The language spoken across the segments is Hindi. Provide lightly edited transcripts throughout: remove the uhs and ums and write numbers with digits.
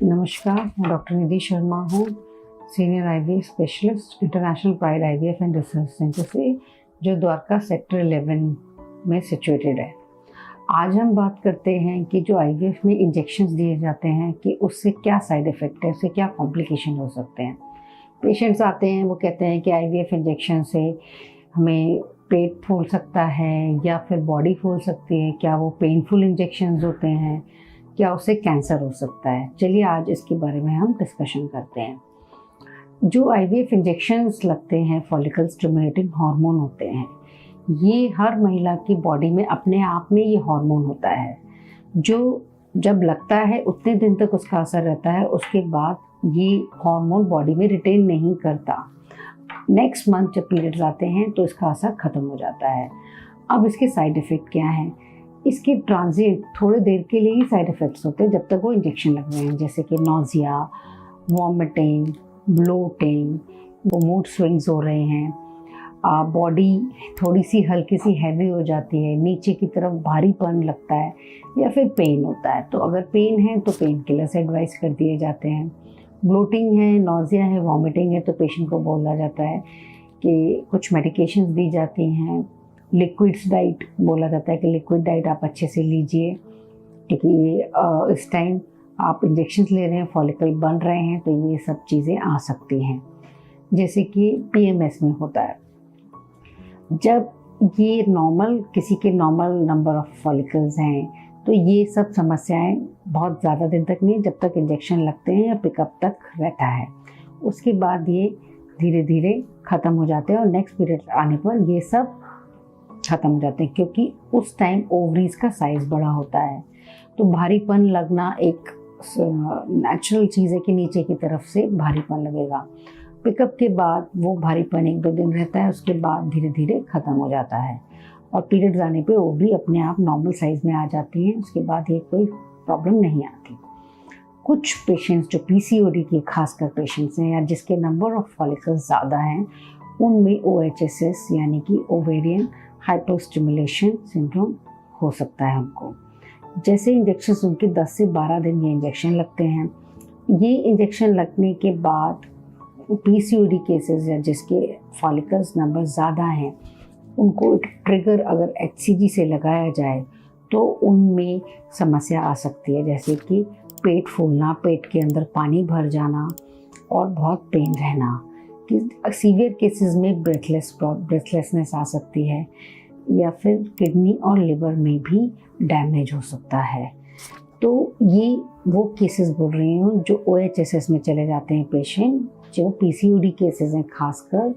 नमस्कार, मैं डॉक्टर निधि शर्मा हूँ, senior IVF specialist international pride IVF and research centre से, जो द्वारका सेक्टर 11 में सिचुएटेड है। आज हम बात करते हैं कि जो आईवीएफ में इंजेक्शंस दिए जाते हैं कि उससे क्या साइड इफ़ेक्ट है, उससे क्या कॉम्प्लिकेशन हो सकते हैं। पेशेंट्स आते हैं, वो कहते हैं कि आईवीएफ इंजेक्शन से हमें पेट फूल सकता है या फिर बॉडी फूल सकती है, क्या वो पेनफुल इंजेक्शंस होते हैं, क्या उससे कैंसर हो सकता है। चलिए आज इसके बारे में हम डिस्कशन करते हैं। जो आईवीएफ इंजेक्शंस लगते हैं फॉलिकल स्टिमुलेटिंग हार्मोन होते हैं। ये हर महिला की बॉडी में अपने आप में ये हार्मोन होता है, जो जब लगता है उतने दिन तक उसका असर रहता है, उसके बाद ये हार्मोन बॉडी में रिटेन नहीं करता। नेक्स्ट मंथ जब पीरियड्स आते हैं तो इसका असर ख़त्म हो जाता है। अब इसके साइड इफ़ेक्ट क्या हैं? इसके ट्रांजिट थोड़े देर के लिए ही साइड इफ़ेक्ट्स होते हैं जब तक वो इंजेक्शन लग रहे हैं, जैसे कि नोज़िया, वॉमिटिंग, ब्लोटिंग, वो मूड स्विंग्स हो रहे हैं, बॉडी थोड़ी सी हल्की सी हैवी हो जाती है, नीचे की तरफ भारीपन लगता है या फिर पेन होता है। तो अगर पेन है तो पेन किलर्स एडवाइस कर दिए जाते हैं। ब्लोटिंग है, नोज़िया है, वॉमिटिंग है तो पेशेंट को बोला जाता है कि कुछ मेडिकेशंस दी जाती हैं। लिक्विड्स डाइट बोला जाता है कि लिक्विड डाइट आप अच्छे से लीजिए, क्योंकि ये इस टाइम आप इंजेक्शंस ले रहे हैं, फॉलिकल बन रहे हैं, तो ये सब चीज़ें आ सकती हैं, जैसे कि पीएमएस में होता है। जब ये नॉर्मल किसी के नॉर्मल नंबर ऑफ फॉलिकल्स हैं तो ये सब समस्याएं बहुत ज़्यादा दिन तक नहीं, जब तक इंजेक्शन लगते हैं या पिकअप तक रहता है, उसके बाद ये धीरे धीरे ख़त्म हो जाते हैं और नेक्स्ट पीरियड आने पर ये सब ख़त्म हो जाते हैं, क्योंकि उस टाइम ओवरीज का साइज़ बड़ा होता है। तो भारीपन लगना एक नेचुरल चीज़ है कि नीचे की तरफ से भारीपन लगेगा। पिकअप के बाद वो भारीपन 1-2 दिन रहता है, उसके बाद धीरे धीरे ख़त्म हो जाता है और पीरियड्स आने पे ओवरी अपने आप नॉर्मल साइज़ में आ जाती हैं। उसके बाद ये कोई प्रॉब्लम नहीं आती। कुछ पेशेंट्स जो पीसीओडी के खासकर पेशेंट्स हैं या जिसके नंबर ऑफ फॉलिकल्स ज़्यादा हैं, उनमें ओएचएसएस यानी कि ओवेरियन हाइपोस्टिमुलेशन सिंड्रोम हो सकता है उनको। जैसे इंजेक्शन उनके 10 से 12 दिन ये इंजेक्शन लगते हैं। ये इंजेक्शन लगने के बाद पीसीओडी केसेस या जिसके फॉलिकल्स नंबर ज़्यादा हैं, उनको ट्रिगर अगर एचसीजी से लगाया जाए तो उनमें समस्या आ सकती है, जैसे कि पेट फूलना, पेट के अंदर पानी भर जाना और बहुत पेन रहना। कि सीवियर केसेस में ब्रेथलेसनेस आ सकती है या फिर किडनी और लिवर में भी डैमेज हो सकता है। तो ये वो केसेस बोल रही हूँ जो ओएचएसएस में चले जाते हैं पेशेंट, जो पीसीओडी केसेस हैं खासकर,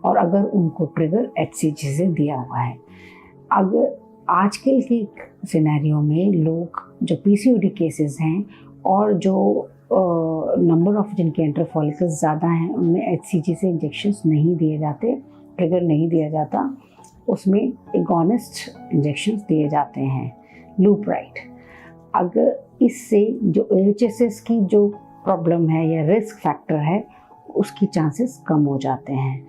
और अगर उनको ट्रिगर एचसीजी से दिया हुआ है। अगर आजकल के सिनेरियो में लोग जो पीसीओडी केसेस हैं और जो नंबर ऑफ जिनके एंटर फॉलिकल्स ज़्यादा हैं, उनमें एचसीजी से इंजेक्शंस नहीं दिए जाते, ट्रिगर नहीं दिया जाता, उसमें एगोनिस्ट इंजेक्शंस दिए जाते हैं, लूप्राइड। अगर इससे जो ओएचएसएस की जो प्रॉब्लम है या रिस्क फैक्टर है, उसकी चांसेस कम हो जाते हैं।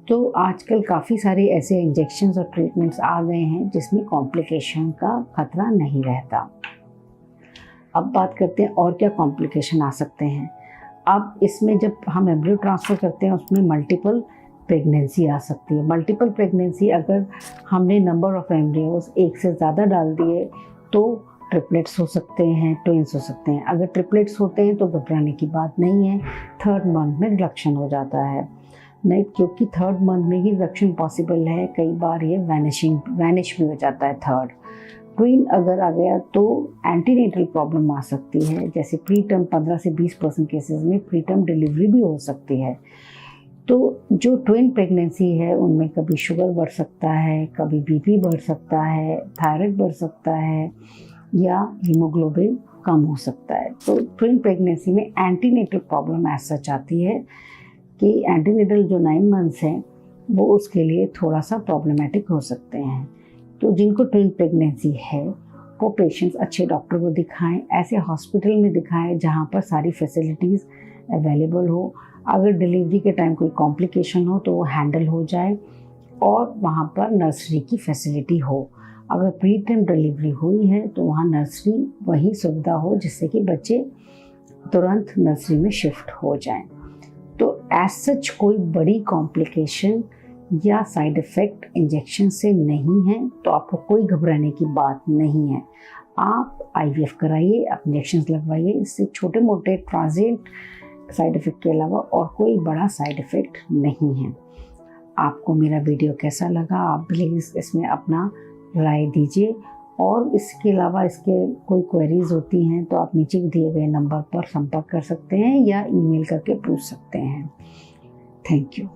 तो आजकल काफ़ी सारे ऐसे इंजेक्शंस और ट्रीटमेंट्स आ गए हैं जिसमें कॉम्प्लिकेशन का खतरा नहीं रहता। अब बात करते हैं और क्या कॉम्प्लिकेशन आ सकते हैं। अब इसमें जब हम एम्ब्रियो ट्रांसफ़र करते हैं उसमें मल्टीपल प्रेगनेंसी आ सकती है। मल्टीपल प्रेगनेंसी अगर हमने नंबर ऑफ एम्ब्रियोज एक से ज़्यादा डाल दिए तो ट्रिपलेट्स हो सकते हैं, ट्विंस हो सकते हैं। अगर ट्रिपलेट्स होते हैं तो घबराने की बात नहीं है, 3rd मंथ में रिडक्शन हो जाता है। नहीं, क्योंकि 3rd मंथ में ही रिडक्शन पॉसिबल है, कई बार ये वैनिश भी हो जाता है 3rd। ट्विन अगर आ गया तो एंटीनेटल प्रॉब्लम आ सकती है, जैसे प्रीटर्म 15 से 20% केसेस में प्रीटर्म डिलीवरी भी हो सकती है। तो जो ट्विन प्रेगनेंसी है उनमें कभी शुगर बढ़ सकता है, कभी बीपी बढ़ सकता है, थायराइड बढ़ सकता है या हीमोग्लोबिन कम हो सकता है। तो ट्विन प्रेगनेंसी में एंटीनेटल प्रॉब्लम एज सच आती है कि एंटीनेटल जो 9 मंथ्स हैं वो उसके लिए थोड़ा सा प्रॉब्लमेटिक हो सकते हैं। तो जिनको ट्विन प्रेगनेंसी है वो पेशेंट्स अच्छे डॉक्टर को दिखाएं, ऐसे हॉस्पिटल में दिखाएं जहां पर सारी फैसिलिटीज़ अवेलेबल हो। अगर डिलीवरी के टाइम कोई कॉम्प्लिकेशन हो तो वो हैंडल हो जाए और वहाँ पर नर्सरी की फैसिलिटी हो। अगर प्री टर्म डिलीवरी हुई है तो वहाँ नर्सरी वही सुविधा हो जिससे कि बच्चे तुरंत नर्सरी में शिफ्ट हो जाएं। तो एज सच कोई बड़ी कॉम्प्लिकेशन या साइड इफ़ेक्ट इंजेक्शन से नहीं है, तो आपको कोई घबराने की बात नहीं है। आप IVF कराइए, आप इंजेक्शन लगवाइए, इससे छोटे मोटे ट्रांजिएंट साइड इफ़ेक्ट के अलावा और कोई बड़ा साइड इफ़ेक्ट नहीं है। आपको मेरा वीडियो कैसा लगा, आप प्लीज़ इसमें अपना राय दीजिए, और इसके अलावा इसके कोई क्वेरीज होती हैं तो आप नीचे दिए गए नंबर पर संपर्क कर सकते हैं या ईमेल करके पूछ सकते हैं। Thank you.